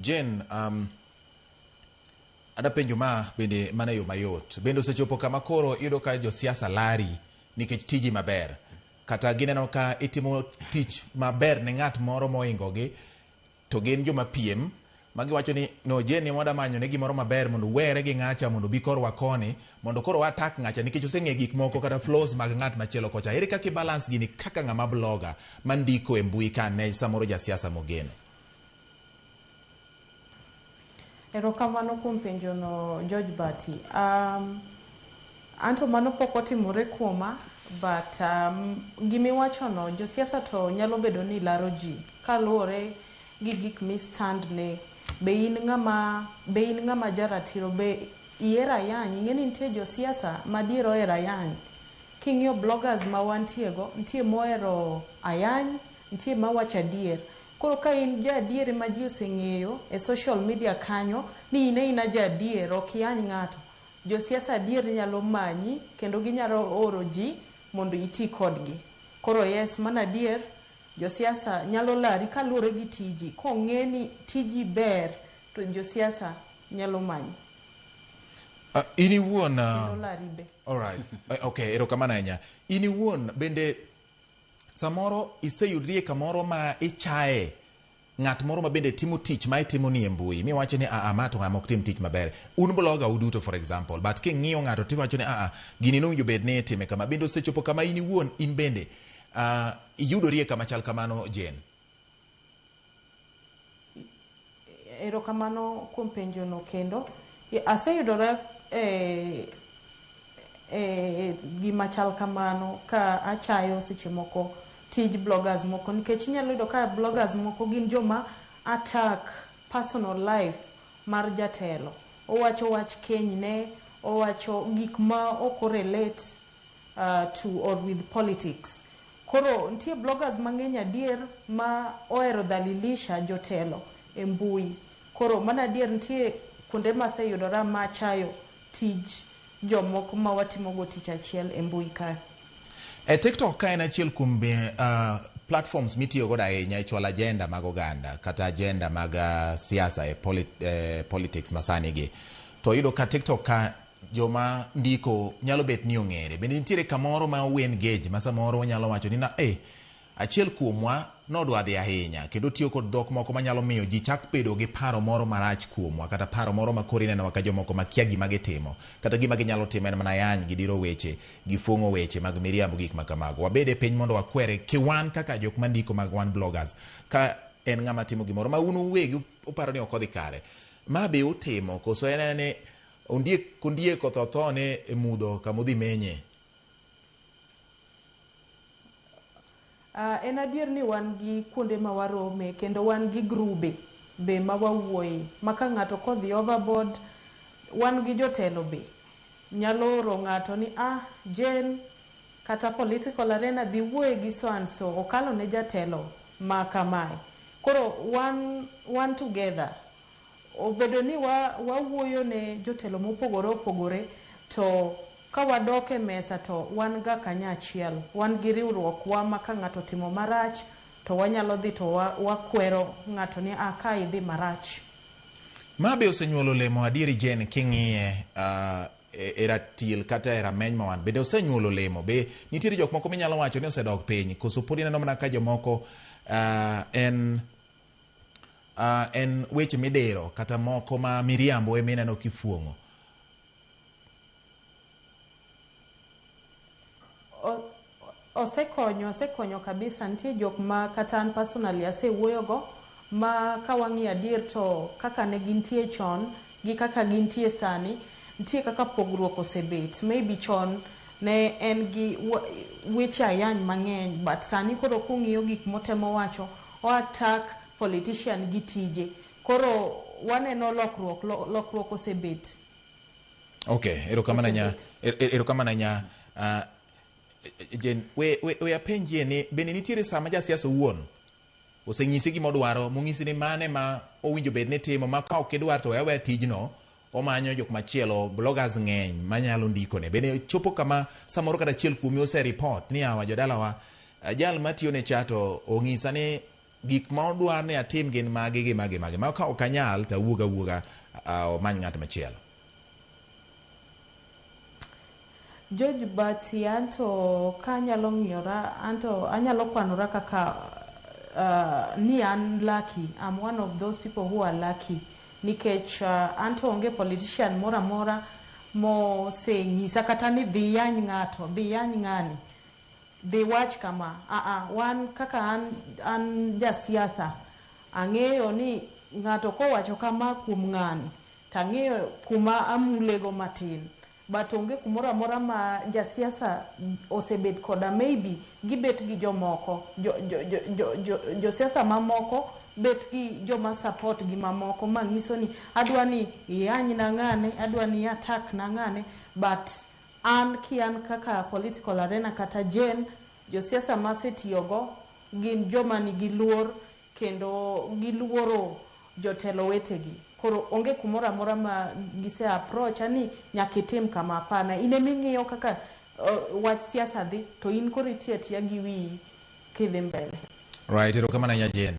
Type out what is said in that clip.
Jen, ada penjo ma bende mana yo mayot. Bende osechopo kama koro iyudo ka josiasa lari nikech tiji maber. Kata gineno ka itimo tich maber ne ng'at moro moingogi, to gin joma piem magiwacho ni no Jen ni moda manyo ne gimoro maber mondo were gi ng'acha mondo bi korwa koni mondo koro attack ng'acha nikech oseng'e gik moko kata flows mag ng'at machielo kocha. Ere kaka balance gini kaka ng'ama blogger mandiko e mbui ka ne samoro jasiasa mogeno? Erokamano kuom penjo no George Bati. Anto mano pok otimore kuoma, but gimiwacho no josiasa to nyalo bedo ni laro ji kaluwore gi gik mi stand ne. Be in ng'ama jaratiro, be ihero ayany? Ing'eni nitie josiasa madier ohero ayany. King'iyo bloggers ma wantiego, nitie mohero ayany, nitie mawacho adier. Koro ka in ja adier ma ji oseng'eyo e social media kanyo ni ina ja adier, ok iyany ng'ato, josiasa adier nyalo manyi kendo ginyalo oro ji mondo iti kodgi. Koro yes, mana adier josiasa nyalo lari kaluwore gi tiji. Kong'e ni tiji ber to josiasa nyalo manyi. Ini iwuon lari be. Alright. Okay, erokamano ahinya. Ini iwuon bende samoro iseyudrie kamoro ma ichae ng'at moro ma bende timo tich ma itimo ni e mbui miwacho ni ma to ng'ama ok tim tich maber. Un blogger uduto for example, but king'iyo ng'ato tiwacho ni gini nowinjo bed ni itime kama. Bende osechopo kama in iwuon in bende iyudorie kama chal kamano, Jen? Erokamano kuom penjo no kendo. Aseyudora gima chal kamano ka achayo seche moko tij bloggers moko, nikech inyalo yudo ka bloggers moko gin joma attack personal life mar jatelo. Owacho wach kenyne, owacho gik ma ok relate to or with politics. Koro nitie bloggers mang'eny adier ma ohero dhalilisha jotelo e mbui. Koro mana adier nitie kuonde maseyudora ma chayo tij jomoko ma watimogo tich achiel e mbui ka. TikTok ka en achiel kuom platforms mitiyo godo ahinya e chwalo agenda mag oganda kata agenda mag siasa e politics masani gi. To yudo ka TikTok ka joma ndiko nyalo bet ni ong'ere. Bende nitiere kamoro ma we engage ma samoro nyalo wacho ni achiel kuomwa nodwa dhi ahinya kendo tiyo kod dhok moko manyalo miyo ji chak bedo gi paro moro marach kuomwa kata paro moro ma koro ineno ka jomoko makia gima gitimo kata gima ginyalo timo en mana yany, gidiro weche, gifuong'o weche mag miriambo, gik ma kamago. Wabede piny mondo wakwere kiwan kaka jok mandiko mag wan bloggers ka en ng'ama timo gimoro ma unu uwegi uparo ni ok odhi kare. Ma be utimo koso en ne ondiek othothone e mudho kamodhi menye? En adier ni wan gi kuonde ma warome kendo wan gi grube be ma wawuoye ma ka ng'ato kodhi overboard, wan gi jotelo be nyalo oro ng'ato ni Jen kata political arena dhi wuoye gi so and so, okalo ne jatelo ma kamae. Koro one together obedo ni wawuoyo ne jotelo mopogore opogore, to ka wadok e mesa to wan ga kanya achiel, wan gi riwruok wa ma ka ng'ato timo marach to wanyalo dhi to wakwero ng'ato ni ka idhi marach. Ma be osenyuolo lemo adieri, Jen, king'iye e ratil kata e rameny ma wan bende osenyuolo lemo? Be nitiere jok moko minyalo wacho ni osedok piny koso pod ineno mana ka jomoko en weche midiro kata moko ma miriambo emineno kifuong'o? Osekonyo kabisa. Nitie jok ma kata an personally asewuoyogo ma ka wang'iyo adier to kaka ne gintie chon gi kaka gintie sani, nitie kaka pogruok osebet. Maybe chon ne en gi weche ayany mang'eny, but sani koro kung'iyo gik motemo wacho o attack politician gi tije. Koro waneno lokruok osebet. Okay, erokamano nya Jen, we apenjie ni bende nitiere sama jasiasa wuon oseng'isi gima odwaro, mong'isi ni mane ma owinjo bed ni timo ma ka ok idwar to wewe tijno, omanyo jok machielo, bloggers ng'eny manyalo ndikone. Bende chopo kama samoro kata achiel kuomi ose report ni awa jodalawa jal matiyo ne chato ong'isa ni gik ma odwar ni atim gin mage ma ka ok anyal to awuoga omany ng'at machielo. George Bati, anto kanyalo ng'iyora, anto anyalo kwanora kaka ni an lucky. I'm one of those people who are lucky. Nikech anto onge politician mora mo se nyisa kata ni dhi yany ng'ato, dhi yany ng'ani. Dhi wach kama, wan kaka an jasiasa, ang'eyo ni ng'ato kowacho kama kuom ng'ani, tang'eyo kuma amulego matin. But onge kumora mora ma jasiasa osebet koda, maybe gibet gi jomoko, josiasa mamoko bet gi joma support gi mamoko manyiso ni adwa ni yany na ng'ane, adwa ni attack na ng'ane, but an kian kaka political arena kata Jen, josiasa masetiyogo gin joma nigi luor kendo giluoro jotelo wetegi. Koro onge kumora mora ma gise approach ani nyakitim kama, hapana. Ine ming'iyo kaka wach siasa dhi to in koro itiya tiya gi wiyi kidhi mbele. Right, erokamano ahinya Jen.